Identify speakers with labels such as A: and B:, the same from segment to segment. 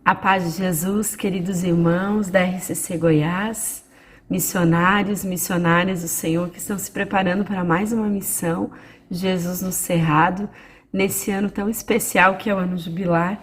A: A paz de Jesus, queridos irmãos da RCC Goiás, missionários, missionárias do Senhor que estão se preparando para mais uma missão, Jesus no Cerrado, nesse ano tão especial que é o ano jubilar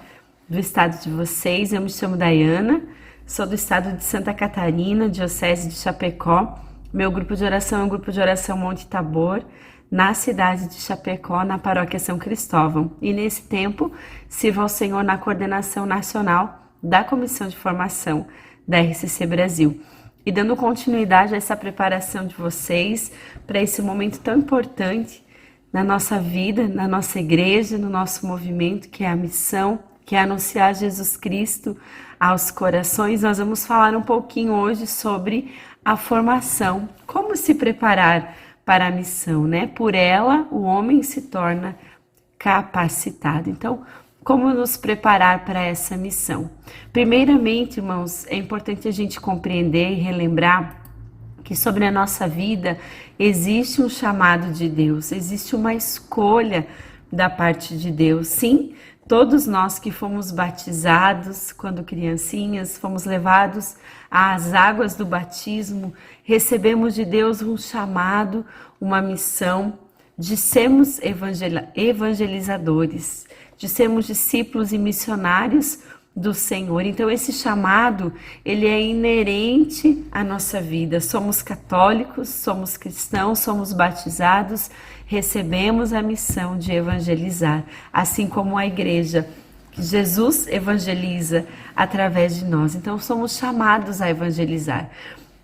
A: do estado de vocês. Eu me chamo Dayana, sou do estado de Santa Catarina, diocese de Chapecó. Meu grupo de oração é o grupo de oração Monte Tabor, na cidade de Chapecó, na paróquia São Cristóvão. E nesse tempo, sirvo ao Senhor na coordenação nacional da Comissão de Formação da RCC Brasil. E dando continuidade a essa preparação de vocês para esse momento tão importante na nossa vida, na nossa igreja, no nosso movimento, que é a missão, que é anunciar Jesus Cristo aos corações, nós vamos falar um pouquinho hoje sobre a formação, como se preparar para a missão, né? Por ela, o homem se torna capacitado. Então, como nos preparar para essa missão? Primeiramente, irmãos, é importante a gente compreender e relembrar que sobre a nossa vida existe um chamado de Deus, existe uma escolha da parte de Deus. Sim, todos nós que fomos batizados quando criancinhas, fomos levados às águas do batismo, recebemos de Deus um chamado, uma missão de sermos evangelizadores, de sermos discípulos e missionários do Senhor. Então esse chamado, ele é inerente à nossa vida. Somos católicos, somos cristãos, somos batizados, recebemos a missão de evangelizar, assim como a igreja. Jesus evangeliza através de nós. Então somos chamados a evangelizar.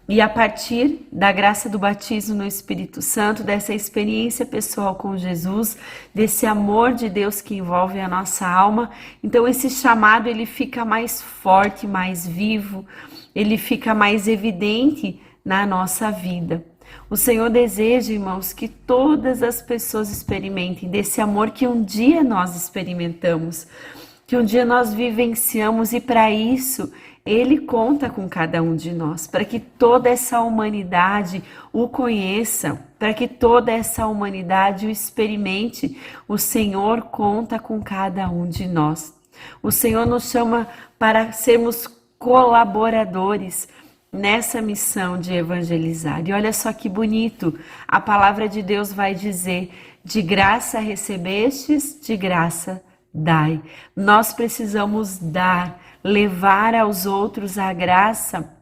A: E a partir da graça do batismo no Espírito Santo, dessa experiência pessoal com Jesus, desse amor de Deus que envolve a nossa alma, então esse chamado ele fica mais forte, mais vivo, ele fica mais evidente na nossa vida. O Senhor deseja, irmãos, que todas as pessoas experimentem desse amor que um dia nós experimentamos, que um dia nós vivenciamos, e para isso Ele conta com cada um de nós, para que toda essa humanidade o conheça, para que toda essa humanidade o experimente. O Senhor conta com cada um de nós. O Senhor nos chama para sermos colaboradores nessa missão de evangelizar. E olha só que bonito, a palavra de Deus vai dizer: de graça recebestes, de graça dai. Nós precisamos dar, levar aos outros a graça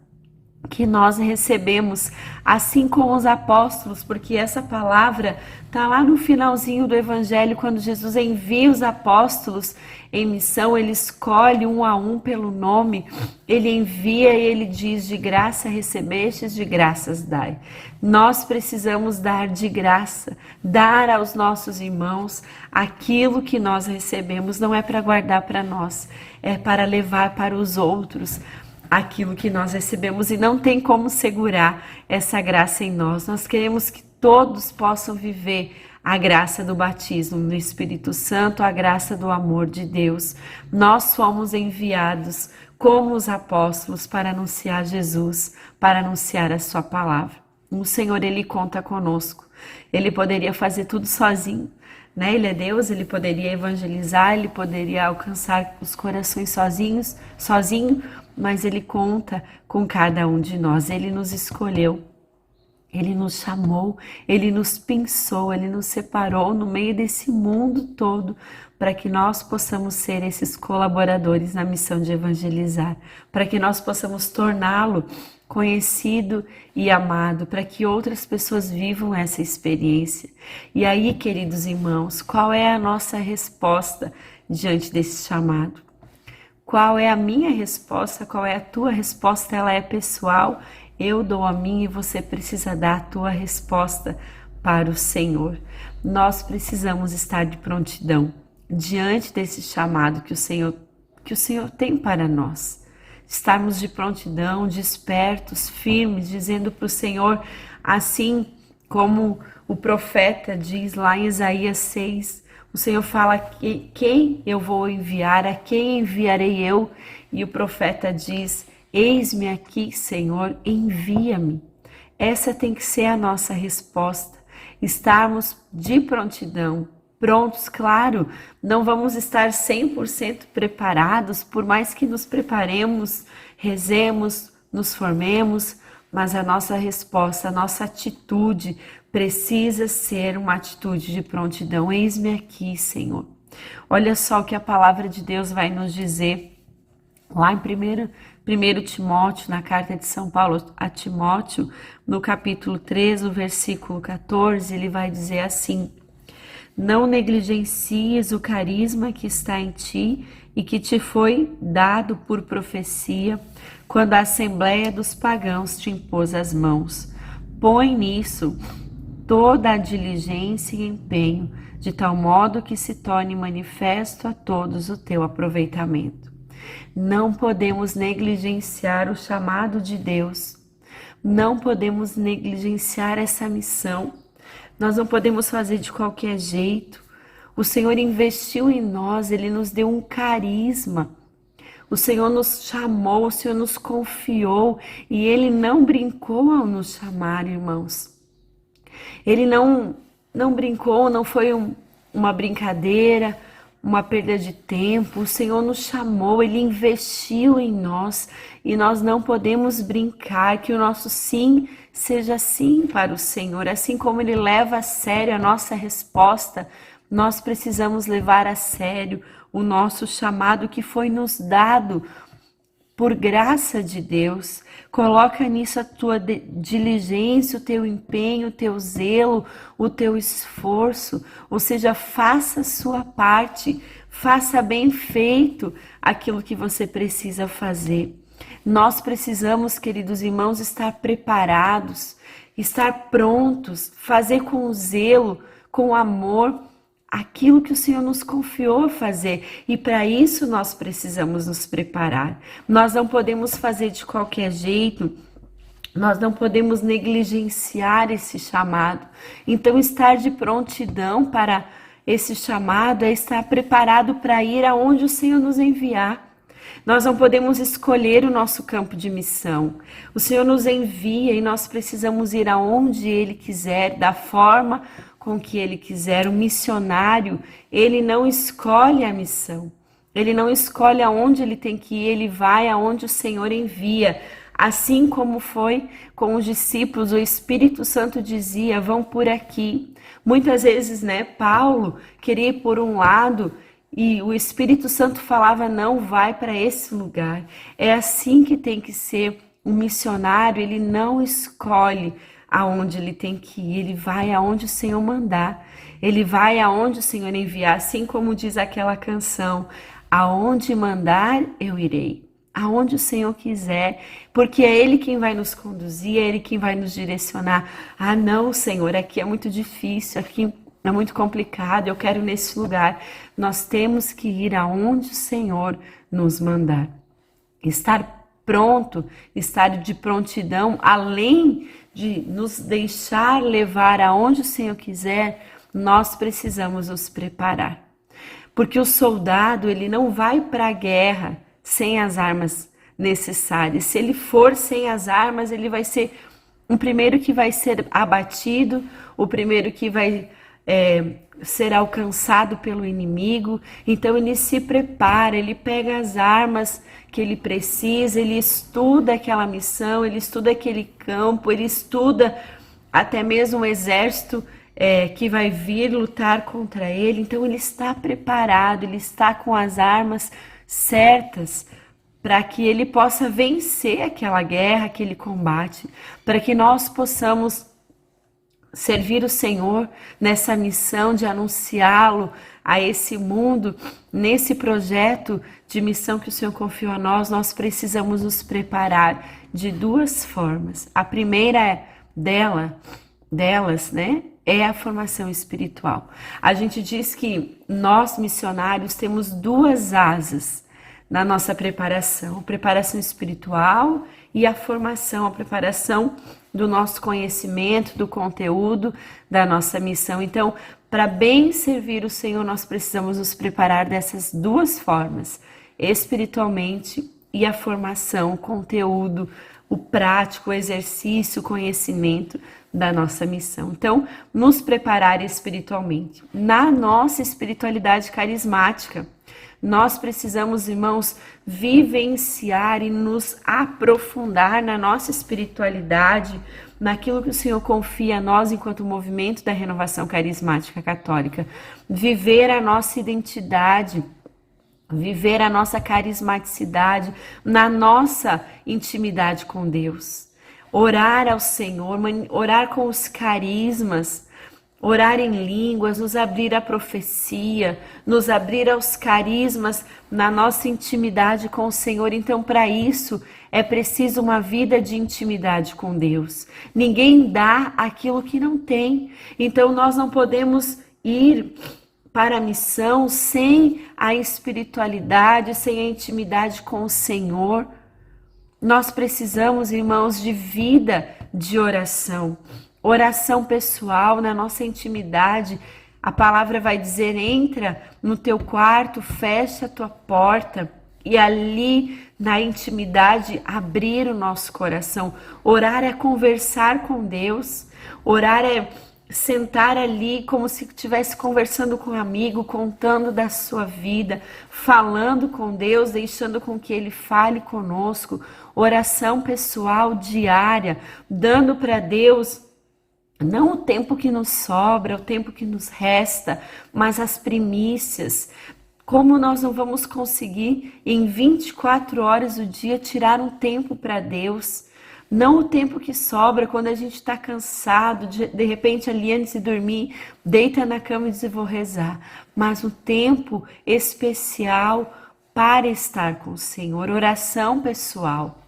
A: que nós recebemos, assim como os apóstolos, porque essa palavra está lá no finalzinho do Evangelho, quando Jesus envia os apóstolos em missão, ele escolhe um a um pelo nome, ele envia e ele diz: de graça recebestes, de graças dai. Nós precisamos dar de graça, dar aos nossos irmãos aquilo que nós recebemos, não é para guardar para nós, é para levar para os outros aquilo que nós recebemos, e não tem como segurar essa graça em nós. Nós queremos que todos possam viver a graça do batismo no Espírito Santo, a graça do amor de Deus. Nós fomos enviados como os apóstolos para anunciar Jesus, para anunciar a sua palavra. O Senhor, Ele conta conosco. Ele poderia fazer tudo sozinho, né? Ele é Deus, Ele poderia evangelizar, Ele poderia alcançar os corações sozinho, mas Ele conta com cada um de nós. Ele nos escolheu, Ele nos chamou, Ele nos pensou, Ele nos separou no meio desse mundo todo para que nós possamos ser esses colaboradores na missão de evangelizar, para que nós possamos torná-lo conhecido e amado, para que outras pessoas vivam essa experiência. E aí, queridos irmãos, qual é a nossa resposta diante desse chamado? Qual é a minha resposta? Qual é a tua resposta? Ela é pessoal. Eu dou a minha e você precisa dar a tua resposta para o Senhor. Nós precisamos estar de prontidão diante desse chamado que o Senhor tem para nós. Estarmos de prontidão, despertos, firmes, dizendo para o Senhor, assim como o profeta diz lá em Isaías 6, o Senhor fala que quem eu vou enviar, a quem enviarei eu? E o profeta diz: eis-me aqui, Senhor, envia-me. Essa tem que ser a nossa resposta, estarmos de prontidão, prontos, claro, não vamos estar 100% preparados, por mais que nos preparemos, rezemos, nos formemos, mas a nossa resposta, a nossa atitude precisa ser uma atitude de prontidão. Eis-me aqui, Senhor. Olha só o que a palavra de Deus vai nos dizer lá em 1 Timóteo, na carta de São Paulo a Timóteo, no capítulo 3, o versículo 14, ele vai dizer assim: não negligencies o carisma que está em ti e que te foi dado por profecia, quando a Assembleia dos Pagãos te impôs as mãos. Põe nisso toda a diligência e empenho, de tal modo que se torne manifesto a todos o teu aproveitamento. Não podemos negligenciar o chamado de Deus, não podemos negligenciar essa missão, nós não podemos fazer de qualquer jeito. O Senhor investiu em nós, Ele nos deu um carisma, o Senhor nos chamou, o Senhor nos confiou e Ele não brincou ao nos chamar, irmãos. Ele não brincou, não foi uma brincadeira, uma perda de tempo. O Senhor nos chamou, Ele investiu em nós e nós não podemos brincar. Que o nosso sim seja sim para o Senhor. Assim como Ele leva a sério a nossa resposta, nós precisamos levar a sério o nosso chamado que foi nos dado por graça de Deus. Coloca nisso a tua diligência, o teu empenho, o teu zelo, o teu esforço. Ou seja, faça a sua parte, faça bem feito aquilo que você precisa fazer. Nós precisamos, queridos irmãos, estar preparados, estar prontos, fazer com zelo, com amor, aquilo que o Senhor nos confiou a fazer. E para isso nós precisamos nos preparar. Nós não podemos fazer de qualquer jeito, nós não podemos negligenciar esse chamado. Então, estar de prontidão para esse chamado é estar preparado para ir aonde o Senhor nos enviar. Nós não podemos escolher o nosso campo de missão. O Senhor nos envia e nós precisamos ir aonde Ele quiser, da forma com que Ele quiser. O missionário, ele não escolhe a missão. Ele não escolhe aonde ele tem que ir, ele vai aonde o Senhor envia. Assim como foi com os discípulos, o Espírito Santo dizia, vão por aqui. Muitas vezes, Paulo queria ir por um lado e o Espírito Santo falava, não, vai para esse lugar. É assim que tem que ser um missionário, ele não escolhe aonde ele tem que ir, ele vai aonde o Senhor mandar, ele vai aonde o Senhor enviar, assim como diz aquela canção, aonde mandar eu irei, aonde o Senhor quiser, porque é Ele quem vai nos conduzir, é Ele quem vai nos direcionar. Ah não, Senhor, aqui é muito difícil, aqui é muito complicado, eu quero nesse lugar. Nós temos que ir aonde o Senhor nos mandar. Estar pronto, estar de prontidão, além de nos deixar levar aonde o Senhor quiser, nós precisamos nos preparar. Porque o soldado, ele não vai para a guerra sem as armas necessárias. Se ele for sem as armas, ele vai ser o primeiro que vai ser abatido, o primeiro que vai ser alcançado pelo inimigo. Então ele se prepara, ele pega as armas que ele precisa, ele estuda aquela missão, ele estuda aquele campo, ele estuda até mesmo o exército que vai vir lutar contra ele. Então ele está preparado, ele está com as armas certas para que ele possa vencer aquela guerra, aquele combate, para que nós possamos servir o Senhor nessa missão de anunciá-lo a esse mundo, nesse projeto de missão que o Senhor confiou a nós. Nós precisamos nos preparar de duas formas. A primeira delas, é a formação espiritual. A gente diz que nós, missionários, temos duas asas na nossa preparação, a preparação espiritual e a formação, a preparação do nosso conhecimento, do conteúdo da nossa missão. Então, para bem servir o Senhor, nós precisamos nos preparar dessas duas formas, espiritualmente e a formação, o conteúdo, o prático, o exercício, o conhecimento, da nossa missão. Então, nos preparar espiritualmente. Na nossa espiritualidade carismática, nós precisamos, irmãos, vivenciar e nos aprofundar na nossa espiritualidade, naquilo que o Senhor confia a nós enquanto movimento da renovação carismática católica. Viver a nossa identidade, viver a nossa carismaticidade na nossa intimidade com Deus. Orar ao Senhor, orar com os carismas, orar em línguas, nos abrir à profecia, nos abrir aos carismas na nossa intimidade com o Senhor. Então, para isso, é preciso uma vida de intimidade com Deus. Ninguém dá aquilo que não tem. Então, nós não podemos ir para a missão sem a espiritualidade, sem a intimidade com o Senhor. Nós precisamos, irmãos, de vida de oração. Oração pessoal, na nossa intimidade. A palavra vai dizer, entra no teu quarto, fecha a tua porta e ali na intimidade abrir o nosso coração. Orar é conversar com Deus. Orar é sentar ali como se estivesse conversando com um amigo, contando da sua vida, falando com Deus, deixando com que Ele fale conosco. Oração pessoal diária, dando para Deus não o tempo que nos sobra, o tempo que nos resta, mas as primícias. Como nós não vamos conseguir em 24 horas do dia tirar um tempo para Deus? Não o tempo que sobra quando a gente está cansado, de repente ali antes de dormir, deita na cama e diz, eu vou rezar. Mas um tempo especial para estar com o Senhor. Oração pessoal,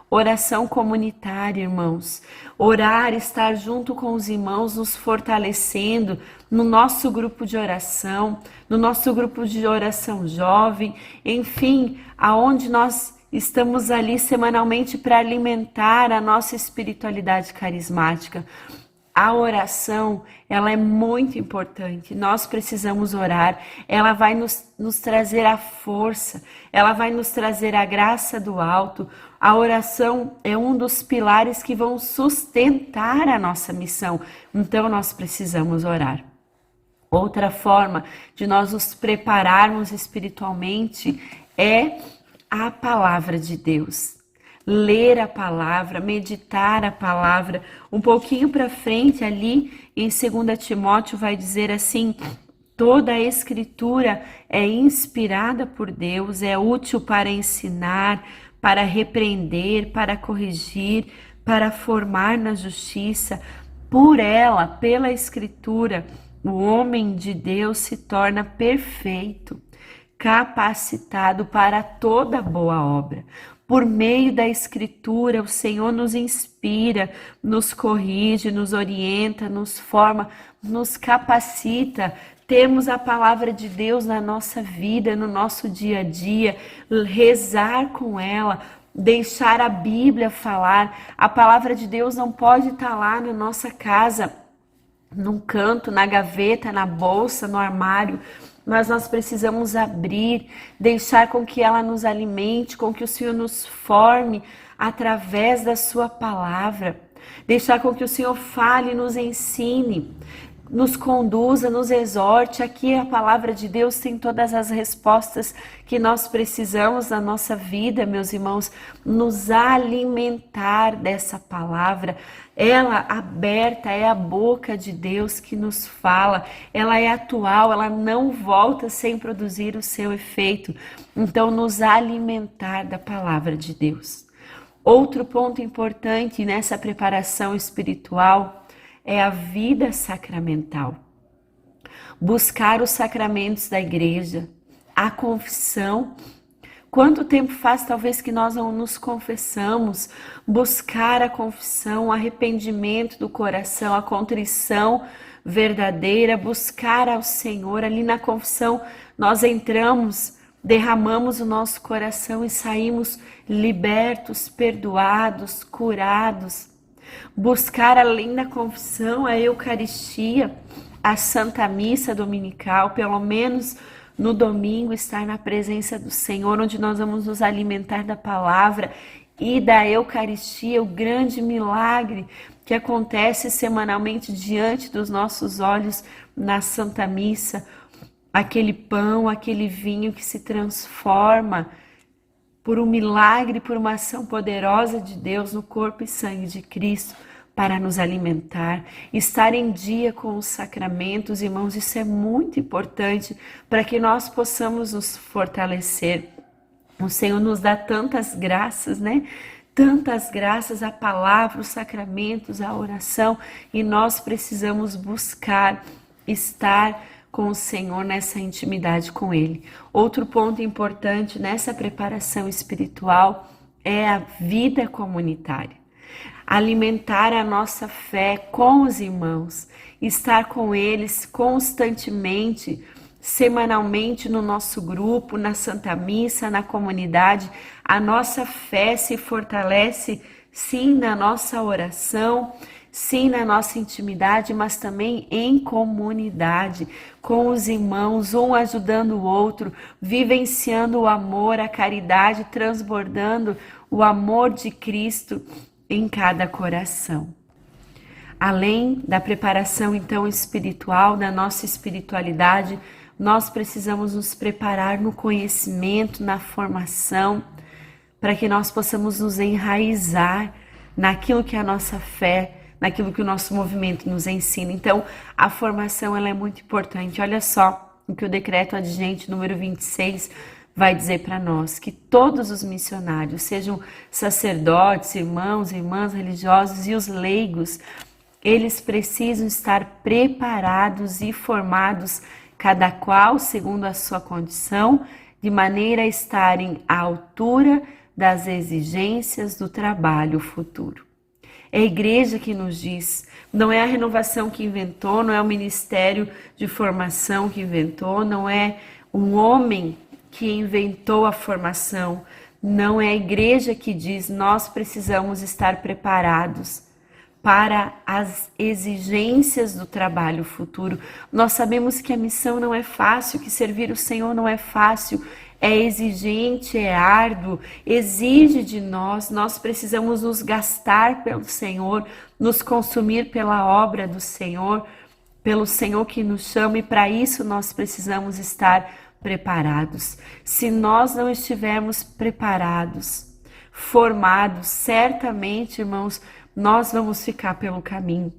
A: oração comunitária, irmãos. Orar, estar junto com os irmãos, nos fortalecendo no nosso grupo de oração, no nosso grupo de oração jovem, enfim, aonde nós estamos ali semanalmente para alimentar a nossa espiritualidade carismática. A oração, ela é muito importante. Nós precisamos orar. Ela vai nos trazer a força. Ela vai nos trazer a graça do alto. A oração é um dos pilares que vão sustentar a nossa missão. Então, nós precisamos orar. Outra forma de nós nos prepararmos espiritualmente é a palavra de Deus. Ler a palavra, meditar a palavra. Um pouquinho para frente ali em 2 Timóteo vai dizer assim, toda a escritura é inspirada por Deus, é útil para ensinar, para repreender, para corrigir, para formar na justiça. Por ela, pela escritura, o homem de Deus se torna perfeito, capacitado para toda boa obra. Por meio da Escritura, o Senhor nos inspira, nos corrige, nos orienta, nos forma, nos capacita. Temos a palavra de Deus na nossa vida, no nosso dia a dia, rezar com ela, deixar a Bíblia falar. A palavra de Deus não pode estar lá na nossa casa, num canto, na gaveta, na bolsa, no armário, mas nós precisamos abrir, deixar com que ela nos alimente, com que o Senhor nos forme através da sua palavra, deixar com que o Senhor fale, nos ensine, nos conduza, nos exorte. Aqui a palavra de Deus tem todas as respostas que nós precisamos na nossa vida, meus irmãos, nos alimentar dessa palavra. Ela aberta é a boca de Deus que nos fala, ela é atual, ela não volta sem produzir o seu efeito. Então, nos alimentar da palavra de Deus. Outro ponto importante nessa preparação espiritual é a vida sacramental. Buscar os sacramentos da igreja, a confissão. Quanto tempo faz talvez que nós não nos confessamos? Buscar a confissão, o arrependimento do coração, a contrição verdadeira, buscar ao Senhor. Ali na confissão nós entramos, derramamos o nosso coração e saímos libertos, perdoados, curados. Buscar além da confissão a Eucaristia, a Santa Missa Dominical, pelo menos no domingo estar na presença do Senhor, onde nós vamos nos alimentar da palavra e da Eucaristia, o grande milagre que acontece semanalmente diante dos nossos olhos na Santa Missa, aquele pão, aquele vinho que se transforma por um milagre, por uma ação poderosa de Deus no corpo e sangue de Cristo para nos alimentar, estar em dia com os sacramentos, irmãos, isso é muito importante para que nós possamos nos fortalecer. O Senhor nos dá tantas graças, né? Tantas graças, a palavra, os sacramentos, a oração, e nós precisamos buscar estar com o Senhor nessa intimidade com Ele. Outro ponto importante nessa preparação espiritual é a vida comunitária. Alimentar a nossa fé com os irmãos, estar com eles constantemente, semanalmente no nosso grupo, na Santa Missa, na comunidade. A nossa fé se fortalece, sim, na nossa oração, sim, na nossa intimidade, mas também em comunidade, com os irmãos, um ajudando o outro, vivenciando o amor, a caridade, transbordando o amor de Cristo em cada coração. Além da preparação, então, espiritual, da nossa espiritualidade, nós precisamos nos preparar no conhecimento, na formação, para que nós possamos nos enraizar naquilo que é a nossa fé, naquilo que o nosso movimento nos ensina. Então, a formação ela é muito importante. Olha só o que o decreto adigente número 26 vai dizer para nós, que todos os missionários, sejam sacerdotes, irmãos, irmãs religiosos e os leigos, eles precisam estar preparados e formados, cada qual segundo a sua condição, de maneira a estarem à altura das exigências do trabalho futuro. É a igreja que nos diz, não é a renovação que inventou, não é o ministério de formação que inventou, não é um homem que inventou a formação, não é a igreja que diz, nós precisamos estar preparados para as exigências do trabalho futuro. Nós sabemos que a missão não é fácil, que servir o Senhor não é fácil, é exigente, é árduo, exige de nós, nós precisamos nos gastar pelo Senhor, nos consumir pela obra do Senhor, pelo Senhor que nos chama, e para isso nós precisamos estar preparados. Se nós não estivermos preparados, formados, certamente, irmãos, nós vamos ficar pelo caminho.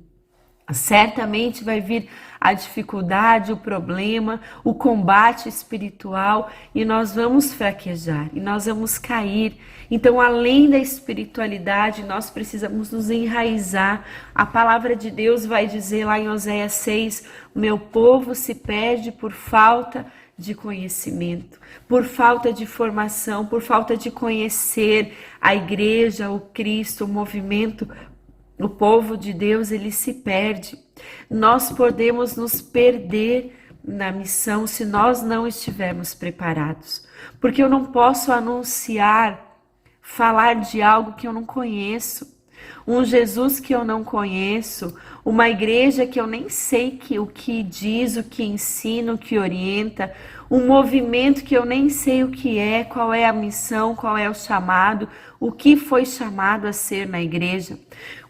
A: Certamente vai vir a dificuldade, o problema, o combate espiritual, e nós vamos fraquejar, e nós vamos cair. Então, além da espiritualidade, nós precisamos nos enraizar. A palavra de Deus vai dizer lá em Oséias 6, meu povo se perde por falta de conhecimento, por falta de formação, por falta de conhecer a igreja, o Cristo, o movimento. O povo de Deus, ele se perde. Nós podemos nos perder na missão se nós não estivermos preparados. Porque eu não posso anunciar, falar de algo que eu não conheço. Um Jesus que eu não conheço, uma igreja que eu nem sei o que diz, o que ensina, o que orienta, um movimento que eu nem sei o que é, qual é a missão, qual é o chamado, o que foi chamado a ser na igreja.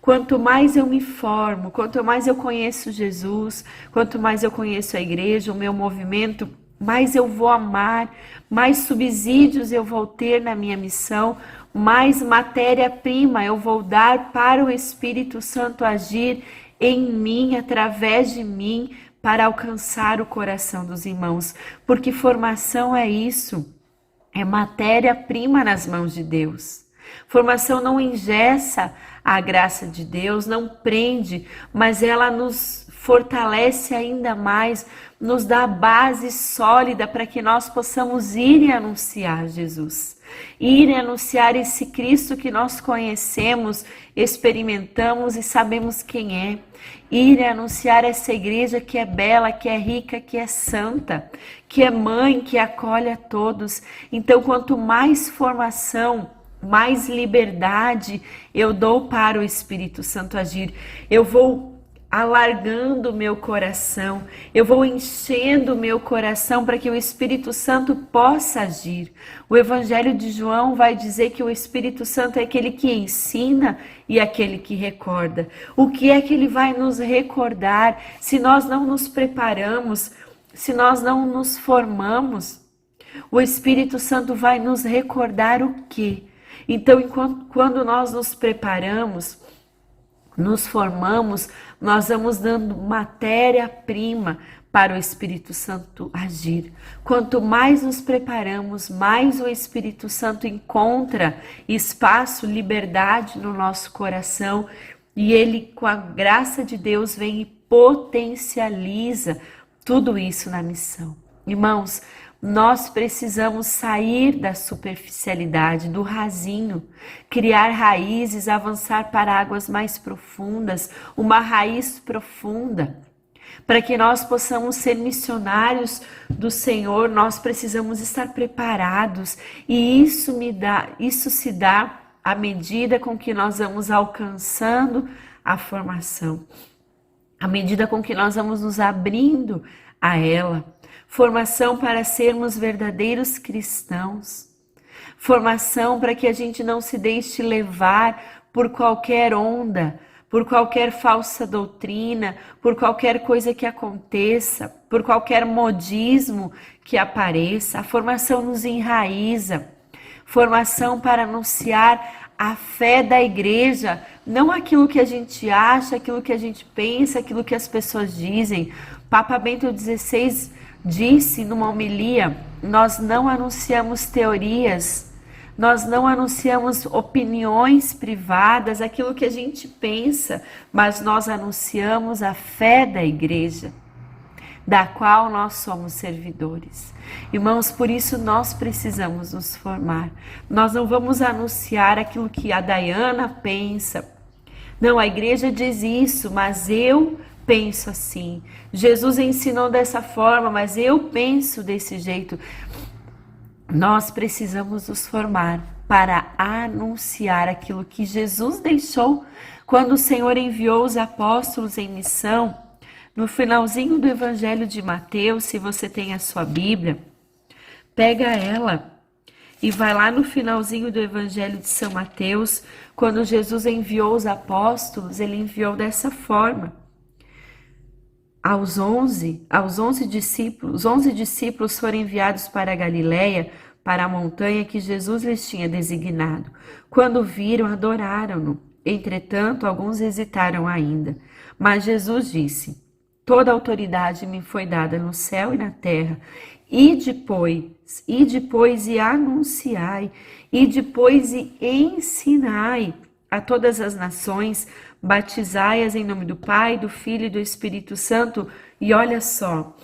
A: Quanto mais eu me formo, quanto mais eu conheço Jesus, quanto mais eu conheço a igreja, o meu movimento, mais eu vou amar, mais subsídios eu vou ter na minha missão, mais matéria-prima eu vou dar para o Espírito Santo agir em mim, através de mim, para alcançar o coração dos irmãos. Porque formação é isso, é matéria-prima nas mãos de Deus. Formação não engessa a graça de Deus, não prende, mas ela nos fortalece ainda mais, nos dá a base sólida para que nós possamos ir e anunciar Jesus. Ir e anunciar esse Cristo que nós conhecemos, experimentamos e sabemos quem é. Ir e anunciar essa igreja que é bela, que é rica, que é santa, que é mãe, que acolhe a todos. Então, quanto mais formação, mais liberdade eu dou para o Espírito Santo agir. Eu vou alargando o meu coração, eu vou enchendo o meu coração para que o Espírito Santo possa agir. O Evangelho de João vai dizer que o Espírito Santo é aquele que ensina e aquele que recorda. O que é que ele vai nos recordar se nós não nos preparamos, se nós não nos formamos? O Espírito Santo vai nos recordar o quê? Então, quando nós nos preparamos, nos formamos, nós vamos dando matéria-prima para o Espírito Santo agir. Quanto mais nos preparamos, mais o Espírito Santo encontra espaço, liberdade no nosso coração e ele, com a graça de Deus, vem e potencializa tudo isso na missão. Irmãos, nós precisamos sair da superficialidade, do rasinho, criar raízes, avançar para águas mais profundas, uma raiz profunda. Para que nós possamos ser missionários do Senhor, nós precisamos estar preparados. E isso se dá à medida com que nós vamos alcançando a formação, à medida com que nós vamos nos abrindo a ela. Formação para sermos verdadeiros cristãos. Formação para que a gente não se deixe levar por qualquer onda, por qualquer falsa doutrina, por qualquer coisa que aconteça, por qualquer modismo que apareça. A formação nos enraiza. Formação para anunciar a fé da igreja, não aquilo que a gente acha, aquilo que a gente pensa, aquilo que as pessoas dizem. Papa Bento XVI disse numa homilia: nós não anunciamos teorias, nós não anunciamos opiniões privadas, aquilo que a gente pensa, mas nós anunciamos a fé da igreja, da qual nós somos servidores. Irmãos, por isso nós precisamos nos formar. Nós não vamos anunciar aquilo que a Dayana pensa. Não, a igreja diz isso, mas eu penso assim. Jesus ensinou dessa forma, mas eu penso desse jeito. Nós precisamos nos formar para anunciar aquilo que Jesus deixou quando o Senhor enviou os apóstolos em missão. No finalzinho do Evangelho de Mateus, se você tem a sua Bíblia, pega ela e vai lá no finalzinho do Evangelho de São Mateus, quando Jesus enviou os apóstolos, ele enviou dessa forma. Os 11 discípulos foram enviados para a Galileia, para a montanha que Jesus lhes tinha designado. Quando viram, adoraram-no. Entretanto, alguns hesitaram ainda. Mas Jesus disse: toda autoridade me foi dada no céu e na terra. E depois e anunciai, e depois e ensinai a todas as nações, batizai-as em nome do Pai, do Filho e do Espírito Santo, e olha só,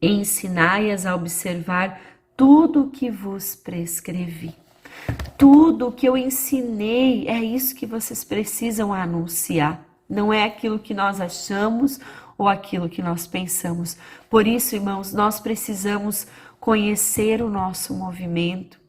A: ensinai-as a observar tudo o que vos prescrevi. Tudo o que eu ensinei, é isso que vocês precisam anunciar. Não é aquilo que nós achamos ou aquilo que nós pensamos. Por isso, irmãos, nós precisamos conhecer o nosso movimento.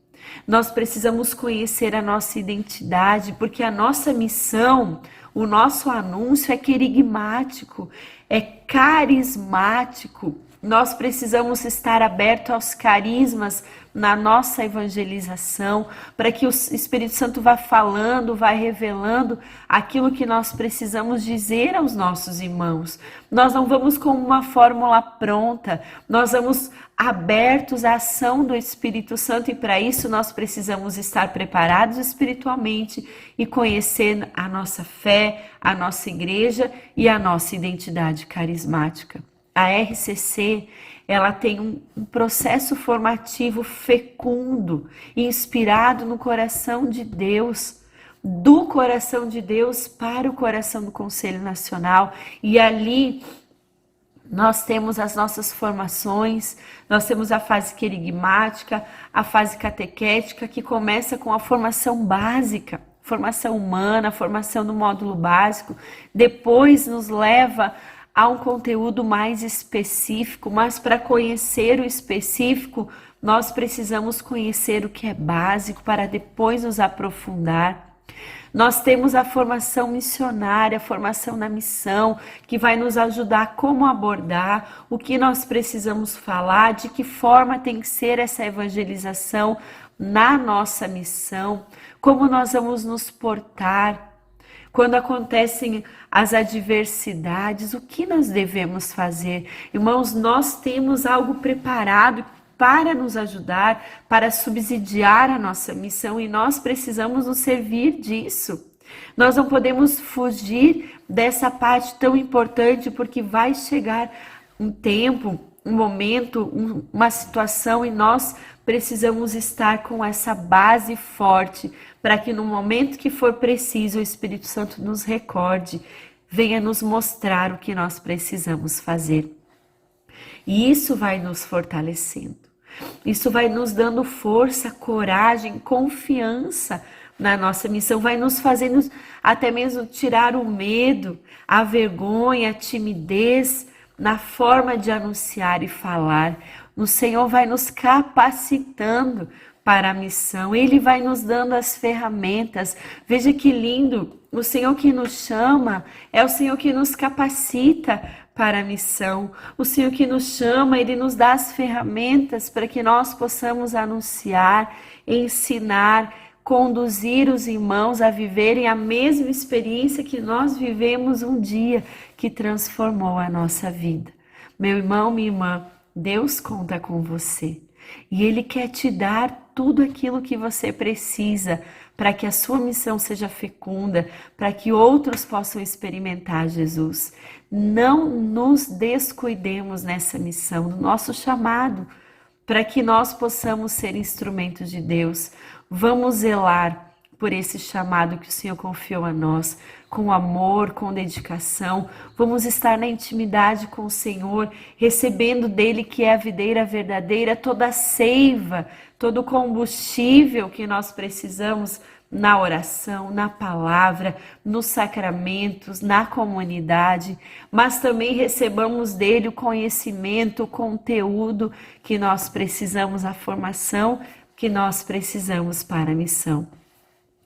A: Nós precisamos conhecer a nossa identidade, porque a nossa missão, o nosso anúncio é querigmático, é carismático. Nós precisamos estar abertos aos carismas na nossa evangelização, para que o Espírito Santo vá falando, vá revelando aquilo que nós precisamos dizer aos nossos irmãos. Nós não vamos com uma fórmula pronta, nós vamos abertos à ação do Espírito Santo, e para isso nós precisamos estar preparados espiritualmente e conhecer a nossa fé, a nossa igreja e a nossa identidade carismática. A RCC, ela tem um processo formativo fecundo, inspirado no coração de Deus, do coração de Deus para o coração do Conselho Nacional. E ali nós temos as nossas formações, nós temos a fase querigmática, a fase catequética, que começa com a formação básica, formação humana, formação do módulo básico, depois nos leva a um conteúdo mais específico, mas para conhecer o específico, nós precisamos conhecer o que é básico para depois nos aprofundar. Nós temos a formação missionária, a formação na missão, que vai nos ajudar como abordar, o que nós precisamos falar, de que forma tem que ser essa evangelização na nossa missão, como nós vamos nos portar. Quando acontecem as adversidades, o que nós devemos fazer? Irmãos, nós temos algo preparado para nos ajudar, para subsidiar a nossa missão e nós precisamos nos servir disso. Nós não podemos fugir dessa parte tão importante porque vai chegar um tempo, um momento, uma situação e nós precisamos estar com essa base forte para que no momento que for preciso o Espírito Santo nos recorde, venha nos mostrar o que nós precisamos fazer. E isso vai nos fortalecendo. Isso vai nos dando força, coragem, confiança na nossa missão, vai nos fazendo até mesmo tirar o medo, a vergonha, a timidez na forma de anunciar e falar. O Senhor vai nos capacitando para a missão, Ele vai nos dando as ferramentas. Veja que lindo, o Senhor que nos chama é o Senhor que nos capacita para a missão. O Senhor que nos chama, Ele nos dá as ferramentas para que nós possamos anunciar, ensinar, conduzir os irmãos a viverem a mesma experiência que nós vivemos um dia, que transformou a nossa vida. Meu irmão, minha irmã, Deus conta com você. E Ele quer te dar tudo aquilo que você precisa para que a sua missão seja fecunda, para que outros possam experimentar Jesus. Não nos descuidemos nessa missão, no nosso chamado, para que nós possamos ser instrumentos de Deus. Vamos zelar por esse chamado que o Senhor confiou a nós, com amor, com dedicação. Vamos estar na intimidade com o Senhor, recebendo dele, que é a videira verdadeira, toda a seiva, todo o combustível que nós precisamos na oração, na palavra, nos sacramentos, na comunidade, mas também recebamos dele o conhecimento, o conteúdo que nós precisamos, a formação que nós precisamos para a missão.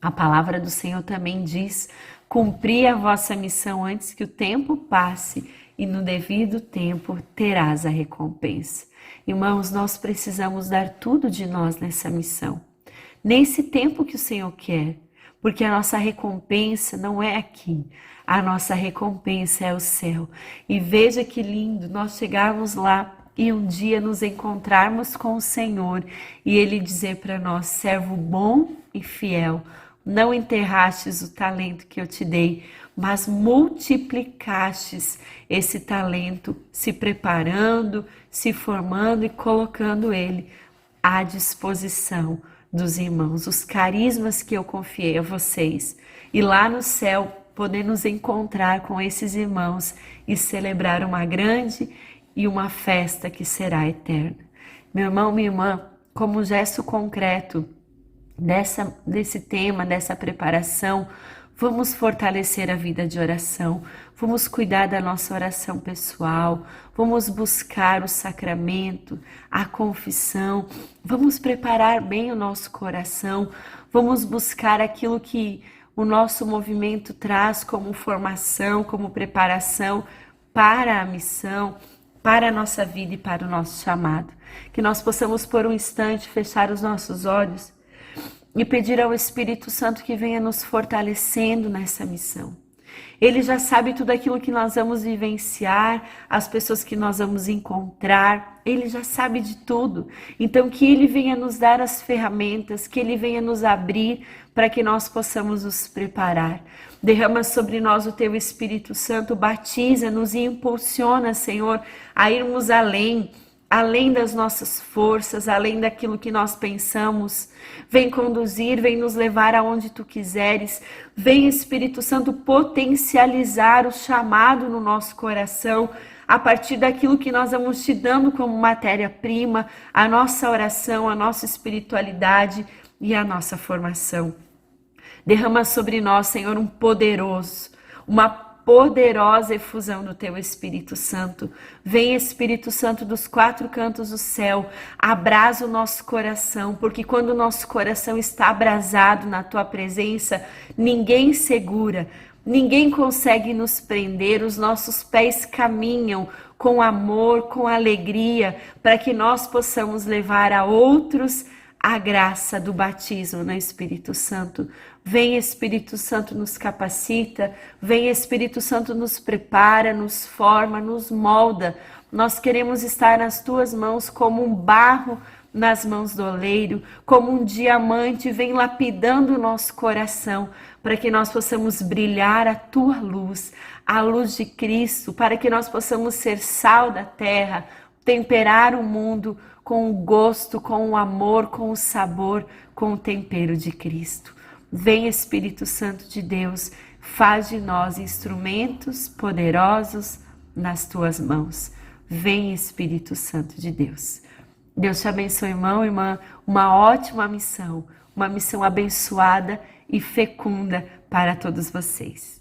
A: A palavra do Senhor também diz: cumpri a vossa missão antes que o tempo passe, e no devido tempo terás a recompensa. Irmãos, nós precisamos dar tudo de nós nessa missão, nesse tempo que o Senhor quer, porque a nossa recompensa não é aqui, a nossa recompensa é o céu. E veja que lindo nós chegarmos lá e um dia nos encontrarmos com o Senhor e Ele dizer para nós: servo bom e fiel, não enterrastes o talento que eu te dei, mas multiplicastes esse talento, se preparando, se formando e colocando ele à disposição dos irmãos, os carismas que eu confiei a vocês. E lá no céu, poder nos encontrar com esses irmãos e celebrar uma grande e uma festa que será eterna. Meu irmão, minha irmã, como gesto concreto desse tema, dessa preparação, vamos fortalecer a vida de oração, vamos cuidar da nossa oração pessoal, vamos buscar o sacramento, a confissão, vamos preparar bem o nosso coração, vamos buscar aquilo que o nosso movimento traz como formação, como preparação para a missão, para a nossa vida e para o nosso chamado. Que nós possamos por um instante fechar os nossos olhos e pedir ao Espírito Santo que venha nos fortalecendo nessa missão. Ele já sabe tudo aquilo que nós vamos vivenciar, as pessoas que nós vamos encontrar, Ele já sabe de tudo. Então que Ele venha nos dar as ferramentas, que Ele venha nos abrir para que nós possamos nos preparar. Derrama sobre nós o Teu Espírito Santo, batiza-nos e impulsiona, Senhor, a irmos além das nossas forças, além daquilo que nós pensamos. Vem conduzir, vem nos levar aonde Tu quiseres. Vem, Espírito Santo, potencializar o chamado no nosso coração, a partir daquilo que nós vamos Te dando como matéria-prima, a nossa oração, a nossa espiritualidade e a nossa formação. Derrama sobre nós, Senhor, uma poderosa efusão do teu Espírito Santo. Vem, Espírito Santo, dos quatro cantos do céu, abrasa o nosso coração, porque quando o nosso coração está abrasado na tua presença, ninguém segura, ninguém consegue nos prender, os nossos pés caminham com amor, com alegria, para que nós possamos levar a outros a graça do batismo no Espírito Santo. Vem, Espírito Santo, nos capacita, vem, Espírito Santo, nos prepara, nos forma, nos molda. Nós queremos estar nas tuas mãos como um barro nas mãos do oleiro, como um diamante, vem lapidando o nosso coração, para que nós possamos brilhar a tua luz, a luz de Cristo, para que nós possamos ser sal da terra, temperar o mundo com o gosto, com o amor, com o sabor, com o tempero de Cristo. Vem, Espírito Santo de Deus, faz de nós instrumentos poderosos nas tuas mãos. Vem, Espírito Santo de Deus. Deus te abençoe, irmão, irmã, uma ótima missão, uma missão abençoada e fecunda para todos vocês.